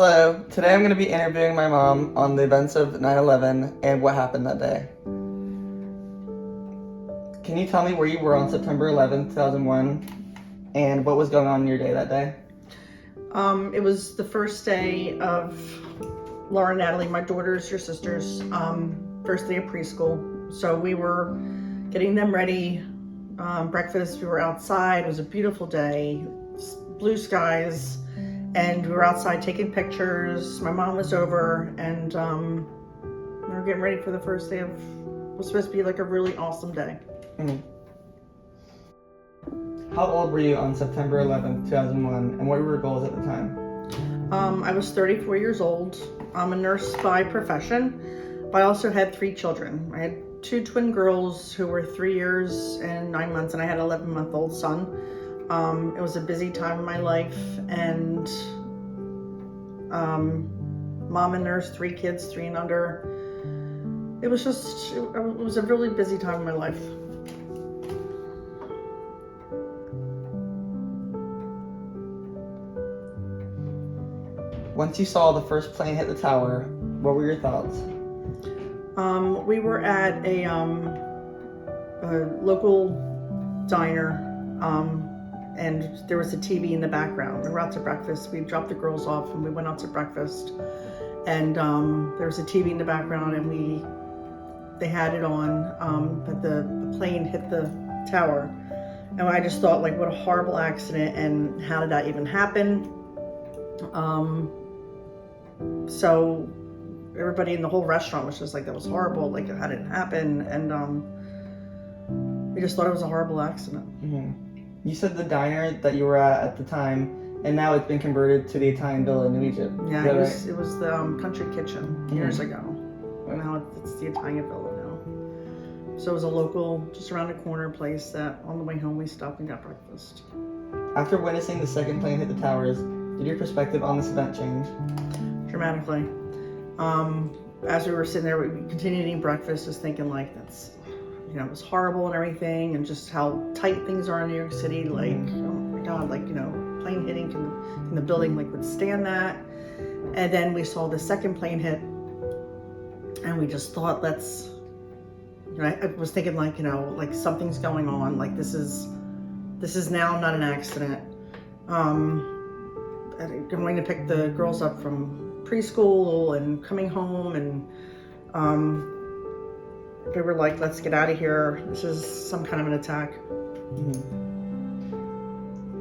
Hello, today I'm going to be interviewing my mom on the events of 9/11 and what happened that day. Can you tell me where you were on September 11th, 2001 and what was going on in your day that day? It was the first day of Laura and Natalie, my daughters, your sisters, first day of preschool. So we were getting them ready, breakfast, we were outside, it was a beautiful day, blue skies, and we were outside taking pictures. My mom was over, and we were getting ready for the first day of, it was supposed to be like a really awesome day. Mm-hmm. How old were you on September 11th, 2001, and what were your goals at the time? I was 34 years old. I'm a nurse by profession, but I also had 3 children. I had 2 twin girls who were 3 years and 9 months, and I had an 11-month-old son. It was a busy time in my life, and mom and nurse, 3 kids, 3 and under. It was a really busy time in my life. Once you saw the first plane hit the tower, what were your thoughts? We were at a local diner, and there was a TV in the background. We were out to breakfast. We dropped the girls off and we went out to breakfast. And there was a TV in the background, and they had it on, but the plane hit the tower. And I just thought, like, what a horrible accident, and how did that even happen? So everybody in the whole restaurant was just like, that was horrible, like, how did it happen? And we just thought it was a horrible accident. Mm-hmm. You said the diner that you were at the time, and now it's been converted to the Italian Villa in New Egypt. Yeah, it was the Country Kitchen years Mm-hmm. ago. And now it's the Italian Villa now. So it was a local, just around the corner place that on the way home we stopped and got breakfast. After witnessing the second plane hit the towers, did your perspective on this event change? Dramatically. As we were sitting there, we continued eating breakfast, just thinking, like, that's, it was horrible and everything, and just how tight things are in New York City. Like, oh my God, like, plane hitting, can the building, like, withstand that? And then we saw the second plane hit, and we just thought, I was thinking, like, like, something's going on. Like, this is now not an accident. Going to pick the girls up from preschool and coming home, and they were like, let's get out of here. This is some kind of an attack. Mm-hmm.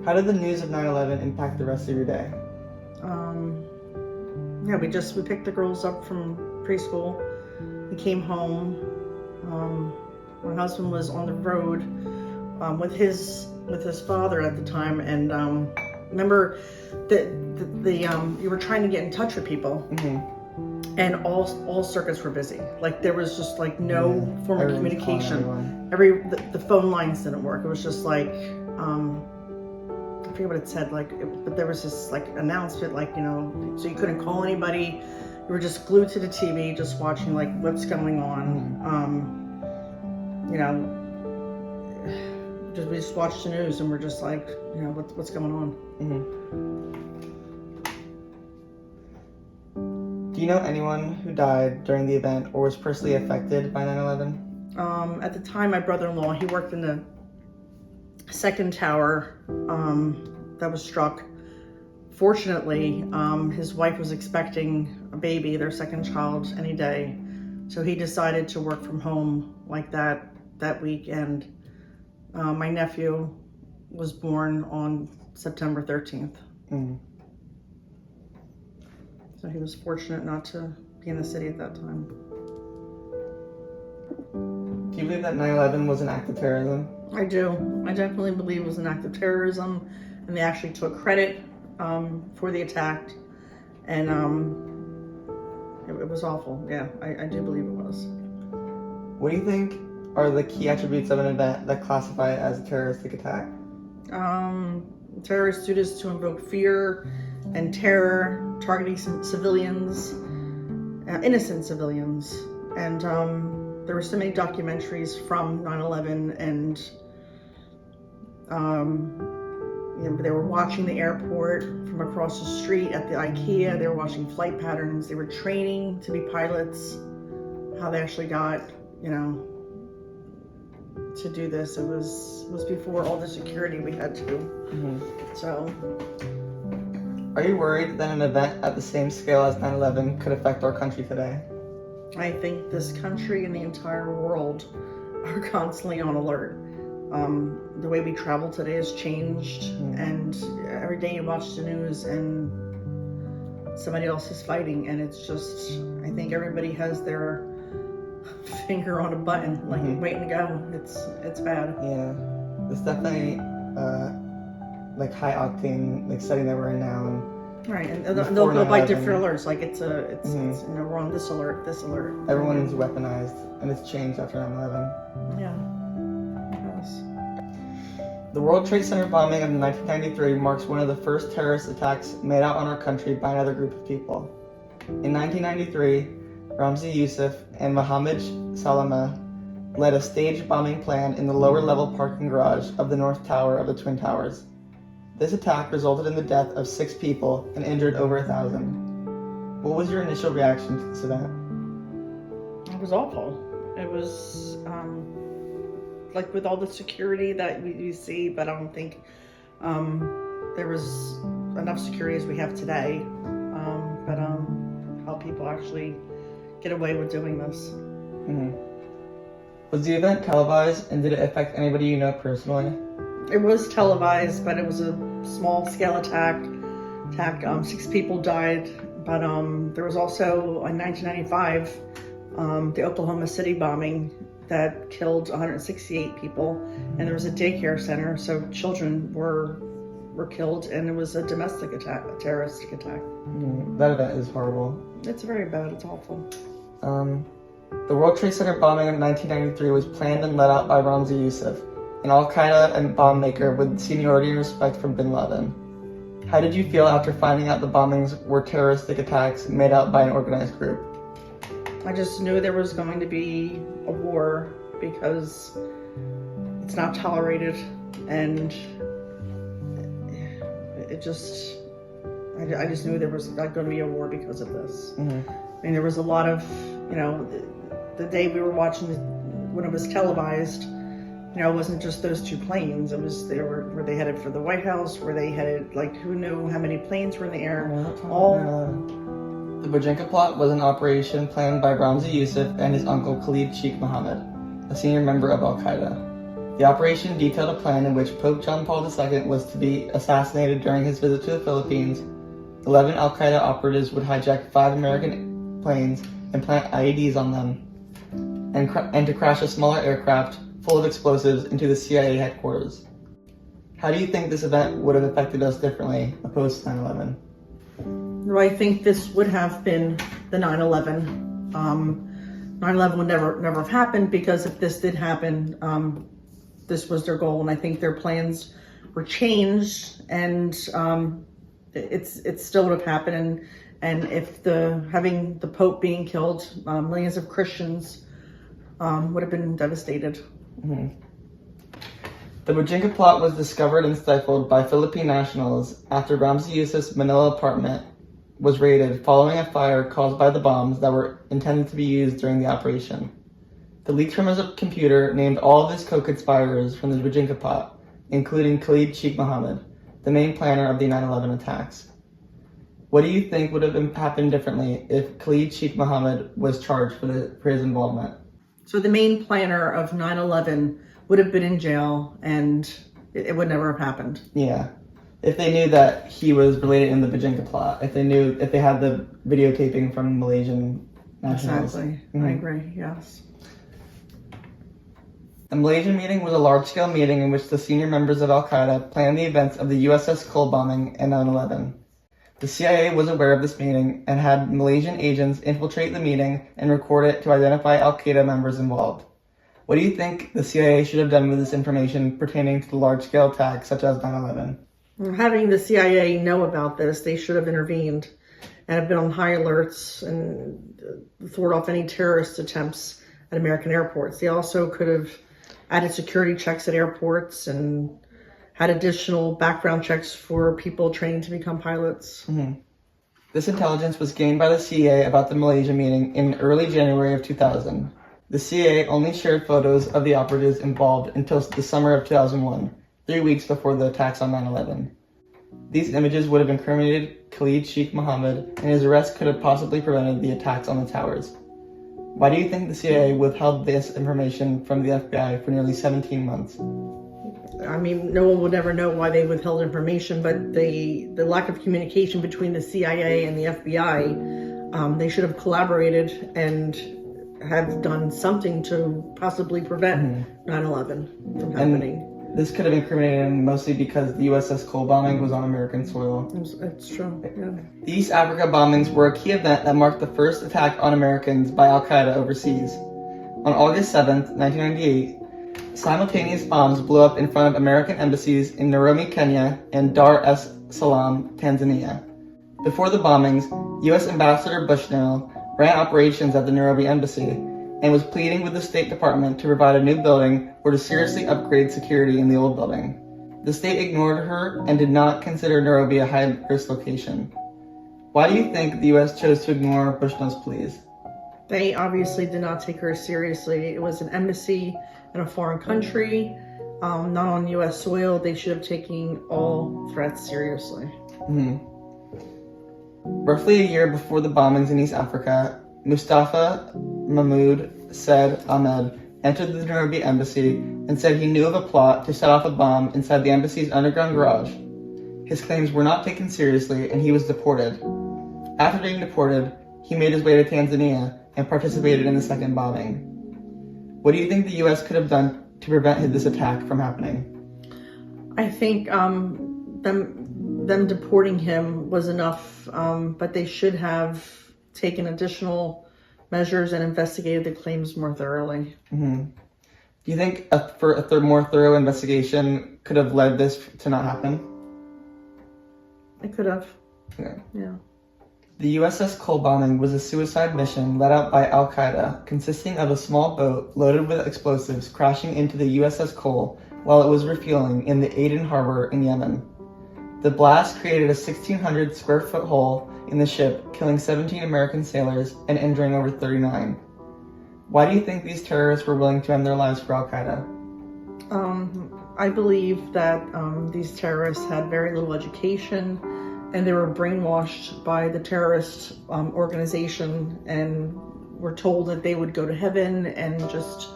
How did the news of 9/11 impact the rest of your day? Yeah, we picked the girls up from preschool. We came home. My husband was on the road with his father at the time, and remember that you were trying to get in touch with people. Mm-hmm. And all circuits were busy. Like, there was just like no form of communication. The phone lines didn't work. It was just like, I forget what it said, like, but there was this like announcement, like, so you couldn't call anybody. You were just glued to the TV, just watching like what's going on. We just watched the news, and we're just like, what's going on. Mm-hmm. Do you know anyone who died during the event or was personally affected by 9/11? At the time, my brother-in-law, he worked in the second tower that was struck. Fortunately, his wife was expecting a baby, their second child, any day. So he decided to work from home like that week. And my nephew was born on September 13th. Mm. So he was fortunate not to be in the city at that time. Do you believe that 9/11 was an act of terrorism? I do. I definitely believe it was an act of terrorism, and they actually took credit for the attack, and it was awful. Yeah, I do believe it was. What do you think are the key attributes of an event that classify it as a terroristic attack? Terrorists do this to invoke fear and terror, targeting civilians, innocent civilians, and there were so many documentaries from 9/11, and They were watching the airport from across the street at the IKEA. They were watching flight patterns. They were training to be pilots. How they actually got, to do this. It was before all the security we had to. So. Are you worried that an event at the same scale as 9/11 could affect our country today? I think this country and the entire world are constantly on alert. The way we travel today has changed, and every day you watch the news and somebody else is fighting, and it's just, I think everybody has their finger on a button, like waiting to go. It's bad. Yeah, it's definitely like high octane, like setting that we're in now. And right, and they'll go by different alerts. Like it's we're on this alert. Everyone's weaponized, and it's changed after 9/11. Yeah. Yes. The World Trade Center bombing of 1993 marks one of the first terrorist attacks made out on our country by another group of people. In 1993, Ramzi Youssef and Mohammed Salama led a staged bombing plan in the lower level parking garage of the North Tower of the Twin Towers. This attack resulted in the death of 6 people and injured over 1,000. What was your initial reaction to this event? It was awful. It was like with all the security that you see, but I don't think there was enough security as we have today. But how people actually get away with doing this. Was the event televised, and did it affect anybody you know personally? It was televised, but it was a small scale attack. 6 people died, but there was also in 1995 the Oklahoma City bombing that killed 168 people, and there was a daycare center, so children were killed, and it was a domestic attack, a terroristic attack. That event is horrible. It's very bad. It's awful. The World Trade Center bombing of 1993 was planned and led out by Ramzi Youssef, an Al-Qaeda and bomb maker with seniority and respect from Bin Laden. How did you feel after finding out the bombings were terroristic attacks made out by an organized group? I just knew there was going to be a war because it's not tolerated, and I just knew there was not going to be a war because of this. I mean, there was a lot of, the day we were watching when it was televised, it wasn't just those 2 planes. It was, were they headed for the White House? Were they headed, who knew how many planes were in the air? The Bojinka plot was an operation planned by Ramzi Youssef and his uncle Khalid Sheikh Mohammed, a senior member of Al-Qaeda. The operation detailed a plan in which Pope John Paul II was to be assassinated during his visit to the Philippines. 11 Al-Qaeda operatives would hijack 5 American planes and plant IEDs on them, and to crash a smaller aircraft full of explosives into the CIA headquarters. How do you think this event would have affected us differently opposed to 9/11? Well, I think this would have been the 9/11. 9/11 would never have happened, because if this did happen, this was their goal, and I think their plans were changed, and it still would have happened. And if having the Pope being killed, millions of Christians would have been devastated. The Bojinka plot was discovered and stifled by Philippine nationals after Ramzi Youssef's Manila apartment was raided following a fire caused by the bombs that were intended to be used during the operation. The leaks from his computer named all of his co-conspirators from the Bojinka plot, including Khalid Sheikh Mohammed, the main planner of the 9/11 attacks. What do you think would have happened differently if Khalid Sheikh Mohammed was charged for his involvement? So the main planner of 9/11 would have been in jail, and it would never have happened. Yeah. If they knew that he was related in the Bojinka plot, if they had the videotaping from Malaysian nationals. Exactly. I agree, yes. The Malaysian meeting was a large-scale meeting in which the senior members of Al-Qaeda planned the events of the USS Cole bombing and 9/11. The CIA was aware of this meeting and had Malaysian agents infiltrate the meeting and record it to identify Al-Qaeda members involved. What do you think the CIA should have done with this information pertaining to the large-scale attacks such as 9/11? Having the CIA know about this, they should have intervened and have been on high alerts and thwart off any terrorist attempts at American airports. They also could have added security checks at airports and had additional background checks for people training to become pilots. This intelligence was gained by the CIA about the Malaysia meeting in early January of 2000. The CIA only shared photos of the operatives involved until the summer of 2001, 3 weeks before the attacks on 9/11. These images would have incriminated Khalid Sheikh Mohammed, and his arrest could have possibly prevented the attacks on the towers. Why do you think the CIA withheld this information from the FBI for nearly 17 months? I mean, no one would ever know why they withheld information, but the lack of communication between the CIA and the FBI, they should have collaborated and have done something to possibly prevent 9/11 from happening. And this could have incriminated him mostly because the USS Cole bombing was on American soil. It's true, yeah. The East Africa bombings were a key event that marked the first attack on Americans by Al-Qaeda overseas. On August 7th, 1998, simultaneous bombs blew up in front of American embassies in Nairobi, Kenya, and Dar es Salaam, Tanzania. Before the bombings, U.S. Ambassador Bushnell ran operations at the Nairobi embassy and was pleading with the State Department to provide a new building or to seriously upgrade security in the old building. The state ignored her and did not consider Nairobi a high-risk location. Why do you think the U.S. chose to ignore Bushnell's pleas? They obviously did not take her seriously. It was an embassy in a foreign country, not on U.S. soil. They should have taken all threats seriously. Roughly a year before the bombings in East Africa, Mustafa Mahmoud Said Ahmed entered the Nairobi embassy and said he knew of a plot to set off a bomb inside the embassy's underground garage. His claims were not taken seriously and he was deported. After being deported, he made his way to Tanzania and participated in the second bombing. What do you think the U.S. could have done to prevent this attack from happening? I think them deporting him was enough, but they should have taken additional measures and investigated the claims more thoroughly. Do you think a more thorough investigation could have led this to not happen? It could have. Yeah. The USS Cole bombing was a suicide mission led out by Al-Qaeda, consisting of a small boat loaded with explosives crashing into the USS Cole while it was refueling in the Aden harbor in Yemen. The blast created a 1,600 square foot hole in the ship, killing 17 American sailors and injuring over 39. Why do you think these terrorists were willing to end their lives for Al-Qaeda? I believe that these terrorists had very little education and they were brainwashed by the terrorist organization and were told that they would go to heaven and just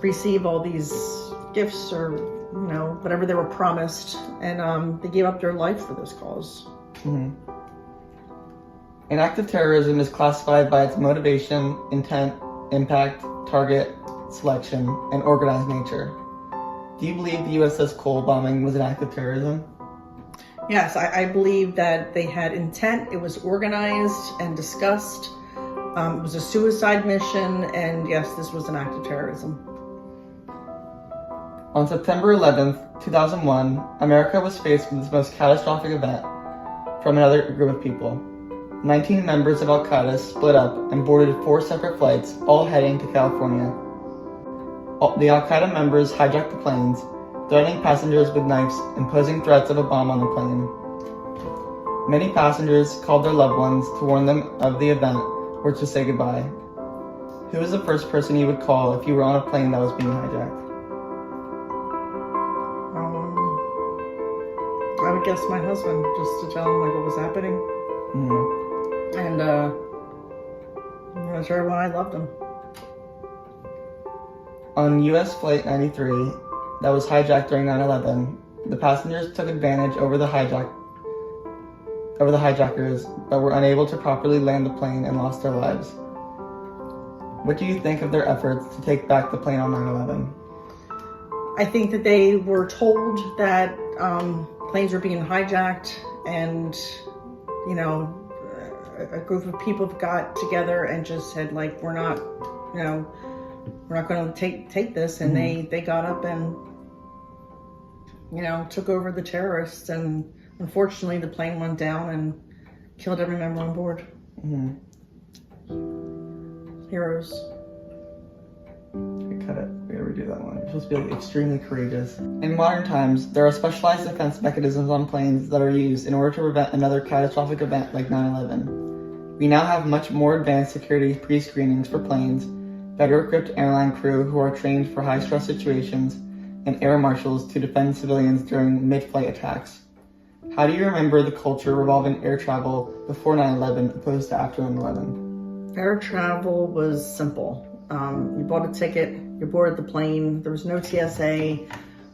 receive all these gifts or, you know, whatever they were promised. And they gave up their life for this cause. An act of terrorism is classified by its motivation, intent, impact, target, selection, and organized nature. Do you believe the USS Cole bombing was an act of terrorism? Yes, I believe that they had intent. It was organized and discussed. It was a suicide mission, and yes, this was an act of terrorism. On September 11th, 2001, America was faced with its most catastrophic event from another group of people. 19 members of Al-Qaeda split up and boarded 4 separate flights, all heading to California. The Al-Qaeda members hijacked the planes, threatening passengers with knives and posing threats of a bomb on the plane. Many passengers called their loved ones to warn them of the event or to say goodbye. Who was the first person you would call if you were on a plane that was being hijacked? I would guess my husband, just to tell him like what was happening. And I was sure when I loved him. On US Flight 93, that was hijacked during 9/11, the passengers took advantage over the hijackers, but were unable to properly land the plane and lost their lives. What do you think of their efforts to take back the plane on 9/11? I think that they were told that planes were being hijacked, and you know, a group of people got together and just said like, we're not going to take this, and they got up and, you know, took over the terrorists, and unfortunately the plane went down and killed every member on board. Heroes. Cut it. We gotta redo do that one. You're supposed to be like extremely courageous. In modern times, there are specialized defense mechanisms on planes that are used in order to prevent another catastrophic event like 9/11. We now have much more advanced security pre-screenings for planes, better equipped airline crew who are trained for high-stress situations, and air marshals to defend civilians during mid-flight attacks. How do you remember the culture revolving air travel before 9/11 opposed to after 9/11? Air travel was simple. You bought a ticket, you boarded the plane, there was no TSA,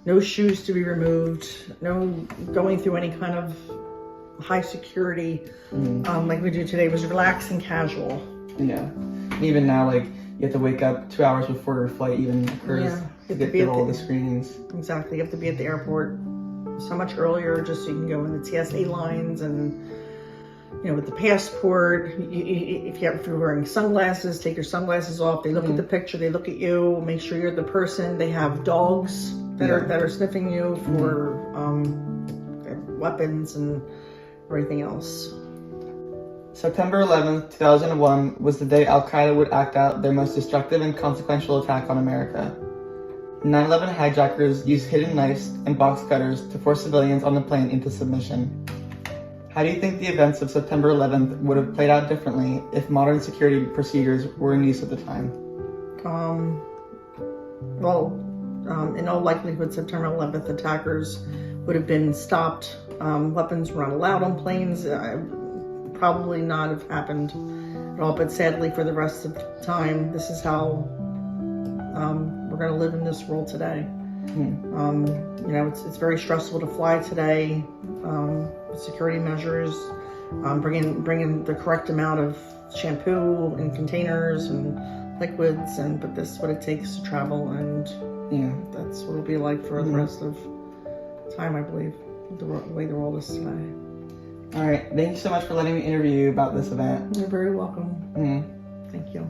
no shoes to be removed, no going through any kind of high security like we do today. It was relaxed and casual. Yeah. And even now, like, you have to wake up 2 hours before your flight even occurs to get through all the screenings. Exactly. You have to be at the airport so much earlier just so you can go in the TSA lines and, you know, with the passport. If you're wearing sunglasses, take your sunglasses off. They look at the picture. They look at you. Make sure you're the person. They have dogs that are sniffing you for weapons and everything else. September 11th, 2001 was the day Al-Qaeda would act out their most destructive and consequential attack on America. 9/11 hijackers used hidden knives and box cutters to force civilians on the plane into submission. How do you think the events of September 11th would have played out differently if modern security procedures were in use at the time? In all likelihood, September 11th attackers would have been stopped. Weapons were not allowed on planes. Probably not have happened at all, but sadly for the rest of the time, this is how we're going to live in this world today. You know, it's very stressful to fly today. Security measures, bringing the correct amount of shampoo in containers and liquids, but this is what it takes to travel, and that's what it'll be like for the rest of time, I believe, the way the world is today. All right, thank you so much for letting me interview you about this event. You're very welcome. Thank you.